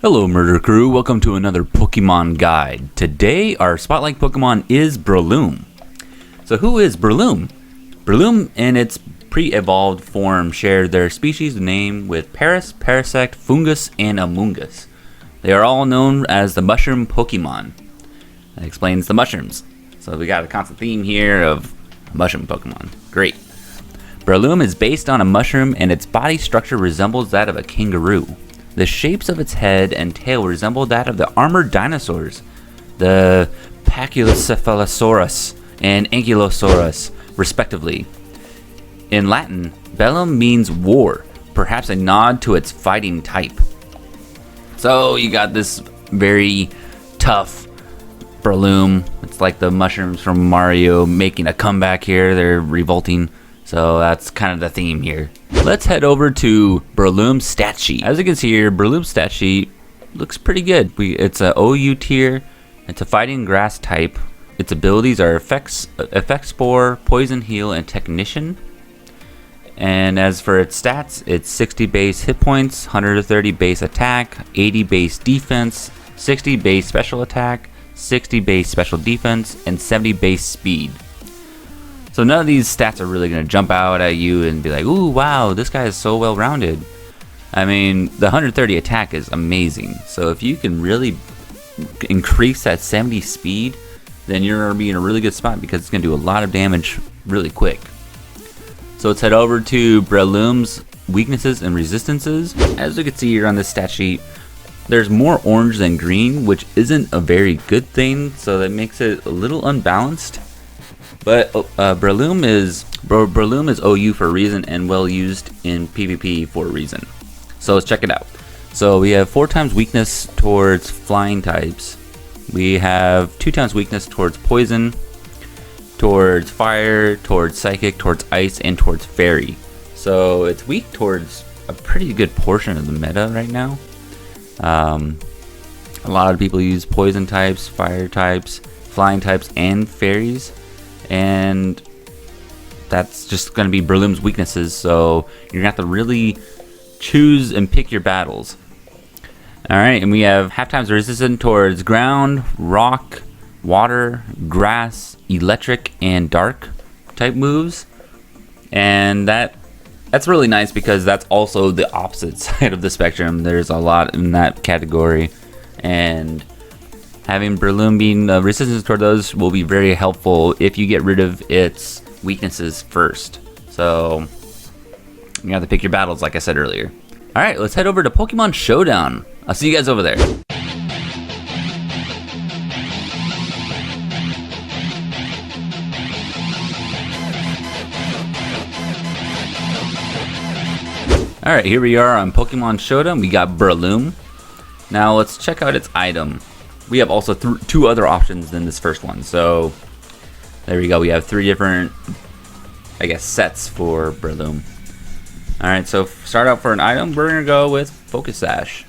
Hello Murder Crew, welcome to another Pokemon guide. Today our spotlight Pokemon is Breloom. So who is Breloom? Breloom in its pre-evolved form share their species name with Paras, Parasect, Fungus, and Amoonguss. They are all known as the mushroom Pokemon. That explains the mushrooms. So we got a constant theme here of mushroom Pokemon. Great. Breloom is based on a mushroom and its body structure resembles that of a kangaroo. The shapes of its head and tail resemble that of the armored dinosaurs, the Pachycephalosaurus and Ankylosaurus, respectively. In Latin, bellum means war, perhaps a nod to its fighting type. So you got this very tough Breloom. It's like the mushrooms from Mario making a comeback here. They're revolting. So that's kind of the theme here. Let's head over to Breloom's stat sheet. As you can see here, Breloom's stat sheet looks pretty good. It's a OU tier. It's a fighting grass type. Its abilities are Effect Spore, Poison Heal, and Technician. And as for its stats, it's 60 base hit points, 130 base attack, 80 base defense, 60 base special attack, 60 base special defense, and 70 base speed. So none of these stats are really going to jump out at you and be like, ooh, wow, this guy is so well-rounded. I mean, the 130 attack is amazing. So if you can really increase that 70 speed, then you're going to be in a really good spot because it's going to do a lot of damage really quick. So let's head over to Breloom's weaknesses and resistances. As you can see here on this stat sheet, there's more orange than green, which isn't a very good thing. So that makes it a little unbalanced. But Breloom is OU for a reason and well used in PvP for a reason. So let's check it out. So we have 4 times weakness towards flying types. We have 2 times weakness towards poison, towards fire, towards psychic, towards ice, and towards fairy. So it's weak towards a pretty good portion of the meta right now. A lot of people use poison types, fire types, flying types, and fairies. And that's just going to be Breloom's weaknesses, so you're going to have to really choose and pick your battles. Alright, and we have half times resistant towards ground, rock, water, grass, electric, and dark type moves. And that's really nice because that's also the opposite side of the spectrum. There's a lot in that category, and having Breloom being resistant toward those will be very helpful if you get rid of its weaknesses first. So you have to pick your battles like I said earlier. Alright, let's head over to Pokemon Showdown. I'll see you guys over there. Alright, here we are on Pokemon Showdown. We got Breloom. Now let's check out its item. We have also 2 other options than this first one. So there we go. We have 3 different, I guess, sets for Breloom. Alright, so start out for an item. We're going to go with Focus Sash.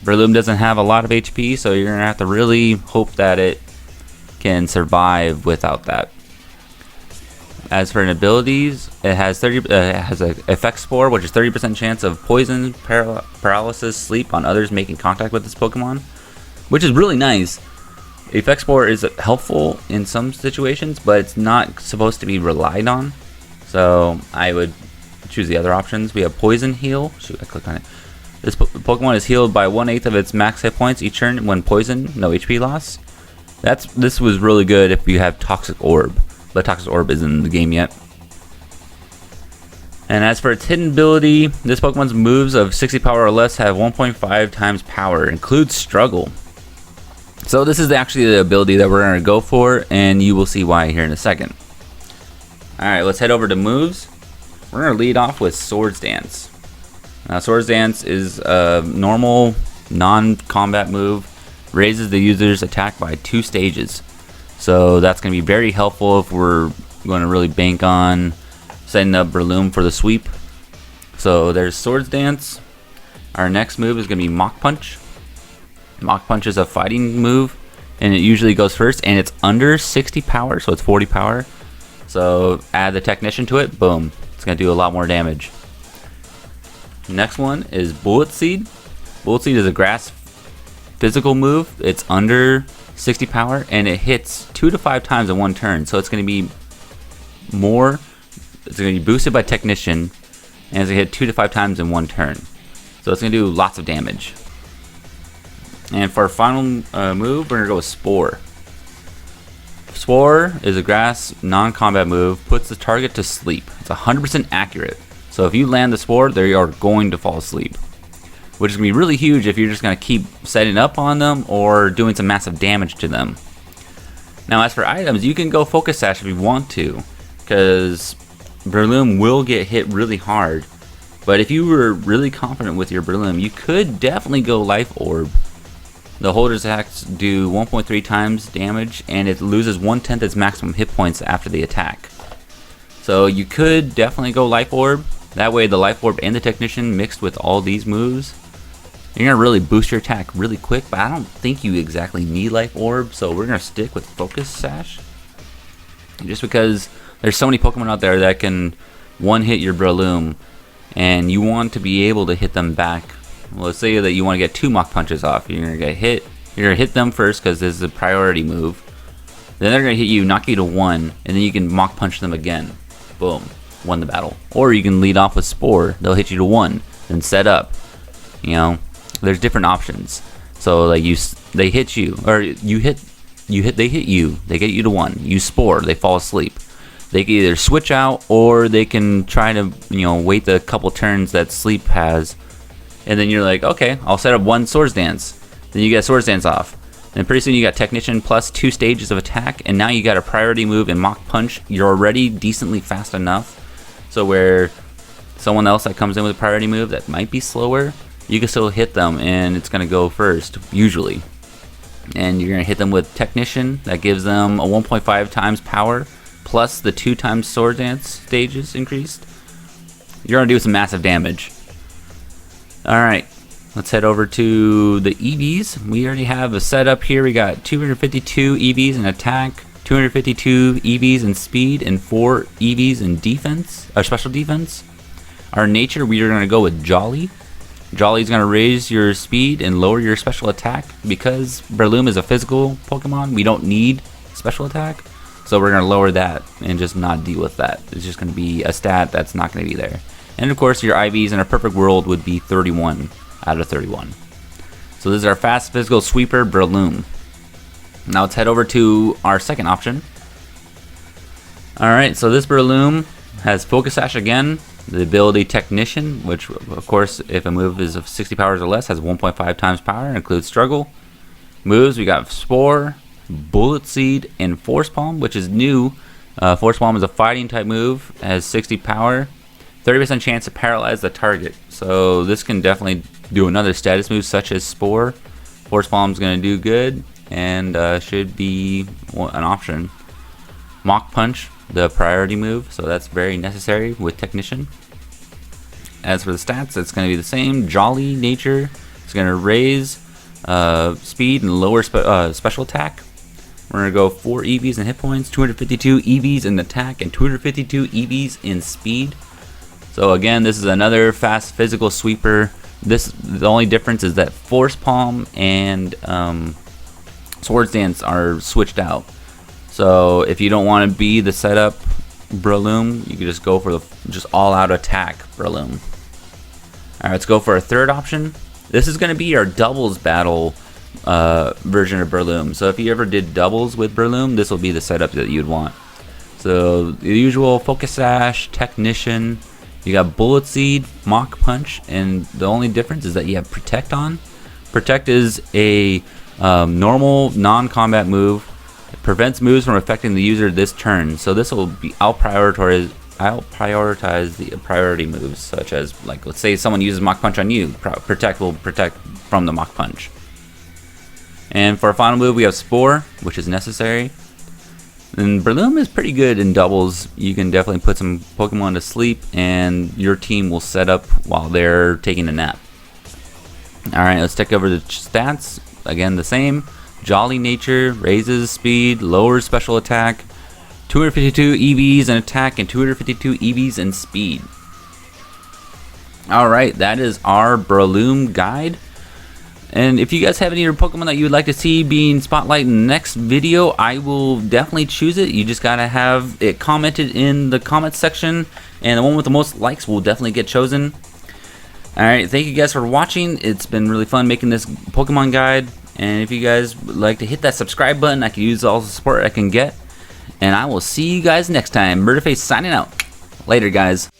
Breloom doesn't have a lot of HP, so you're going to have to really hope that it can survive without that. As for abilities, it has an Effect Spore, which is 30% chance of poison, paralysis, sleep on others making contact with this Pokemon, which is really nice. Effect Spore is helpful in some situations, but it's not supposed to be relied on. So I would choose the other options. We have Poison Heal. Shoot, I clicked on it. This Pokemon is healed by 1/8 of its max hit points each turn when poisoned, no HP loss. This was really good if you have Toxic Orb, but Toxic Orb isn't in the game yet. And as for its hidden ability, this Pokemon's moves of 60 power or less have 1.5 times power, includes Struggle. So this is actually the ability that we're going to go for, and you will see why here in a second. Alright, let's head over to moves. We're going to lead off with Swords Dance. Now, Swords Dance is a normal, non-combat move. Raises the user's attack by 2 stages. So that's going to be very helpful if we're going to really bank on setting up Breloom for the sweep. So there's Swords Dance. Our next move is going to be Mach Punch. Mach Punch is a fighting move, and it usually goes first, and it's under 60 power, so it's 40 power. So add the Technician to it, boom. It's going to do a lot more damage. Next one is Bullet Seed. Bullet Seed is a grass physical move. It's under 60 power, and it hits 2 to 5 times in one turn. So it's going to be more. It's going to be boosted by Technician, and it's going to hit 2 to 5 times in one turn. So it's going to do lots of damage. And for our final move, we're going to go with Spore. Spore is a grass non-combat move, puts the target to sleep. It's 100% accurate. So if you land the Spore, they are going to fall asleep, which is going to be really huge if you're just going to keep setting up on them or doing some massive damage to them. Now, as for items, you can go Focus Sash if you want to, because Breloom will get hit really hard. But if you were really confident with your Breloom, you could definitely go Life Orb. The holder's attacks do 1.3 times damage, and it loses 1/10 its maximum hit points after the attack. So you could definitely go Life Orb. That way the Life Orb and the Technician mixed with all these moves, you're going to really boost your attack really quick, but I don't think you exactly need Life Orb, so we're going to stick with Focus Sash. Just because there's so many Pokemon out there that can one-hit your Breloom, and you want to be able to hit them back. Well, let's say that you want to get 2 Mach Punches off. You're going to get hit. You're going to hit them first because this is a priority move. Then they're going to hit you, knock you to 1, and then you can Mach Punch them again. Boom. Won the battle. Or you can lead off with Spore. They'll hit you to 1, then set up. You know, there's different options. So like they hit you, or they hit you. They get you to 1. You Spore. They fall asleep. They can either switch out, or they can try to, you know, wait the couple turns that Sleep has. And then you're like, okay, I'll set up 1 Swords Dance. Then you get Swords Dance off. And pretty soon you got Technician plus 2 stages of attack. And now you got a priority move in Mach Punch. You're already decently fast enough. So where someone else that comes in with a priority move that might be slower, you can still hit them and it's going to go first, usually. And you're going to hit them with Technician. That gives them a 1.5 times power. Plus the 2 times Sword Dance stages increased. You're going to do some massive damage. Alright, let's head over to the EVs. We already have a setup here. We got 252 EVs in attack, 252 EVs in speed, and 4 EVs in defense, special defense. Our nature, we are going to go with Jolly. Jolly is going to raise your speed and lower your special attack. Because Breloom is a physical Pokemon, we don't need special attack. So we're going to lower that and just not deal with that. It's just going to be a stat that's not going to be there. And of course, your IVs in a perfect world would be 31 out of 31. So this is our fast physical sweeper, Breloom. Now let's head over to our second option. Alright, so this Breloom has Focus Sash again, the ability Technician, which of course, if a move is of 60 powers or less, has 1.5 times power, includes Struggle. Moves, we got Spore, Bullet Seed, and Force Palm, which is new. Force Palm is a fighting type move, has 60 power. 30% chance to paralyze the target. So this can definitely do another status move such as Spore. Force Palm is going to do good and should be an option. Mach Punch, the priority move, so that's very necessary with Technician. As for the stats, it's going to be the same. Jolly nature is going to raise speed and lower special attack. We're going to go 4 EVs in hit points, 252 EVs in attack, and 252 EVs in speed. So again, this is another fast physical sweeper. The only difference is that Force Palm and Swords Dance are switched out. So if you don't want to be the setup Breloom, you can just go for the just all-out attack Breloom. All right, let's go for our third option. This is going to be our doubles battle version of Breloom. So if you ever did doubles with Breloom, this will be the setup that you'd want. So the usual Focus Sash, Technician. You got Bullet Seed, Mach Punch, and the only difference is that you have Protect on. Protect is a normal non-combat move. It prevents moves from affecting the user this turn. So this will be I'll prioritize the priority moves, such as, like, let's say someone uses Mach Punch on you. Protect will protect from the Mach Punch. And for our final move, we have Spore, which is necessary. And Breloom is pretty good in doubles. You can definitely put some Pokemon to sleep, and your team will set up while they're taking a nap. Alright, let's take over the stats. Again, the same. Jolly nature, raises speed, lowers special attack, 252 EVs in attack, and 252 EVs in speed. Alright, that is our Breloom guide. And if you guys have any other Pokemon that you would like to see being spotlighted in the next video, I will definitely choose it. You just gotta have it commented in the comments section, and the one with the most likes will definitely get chosen. Alright, thank you guys for watching. It's been really fun making this Pokemon guide. And if you guys would like to hit that subscribe button, I can use all the support I can get. And I will see you guys next time. Murderface signing out. Later, guys.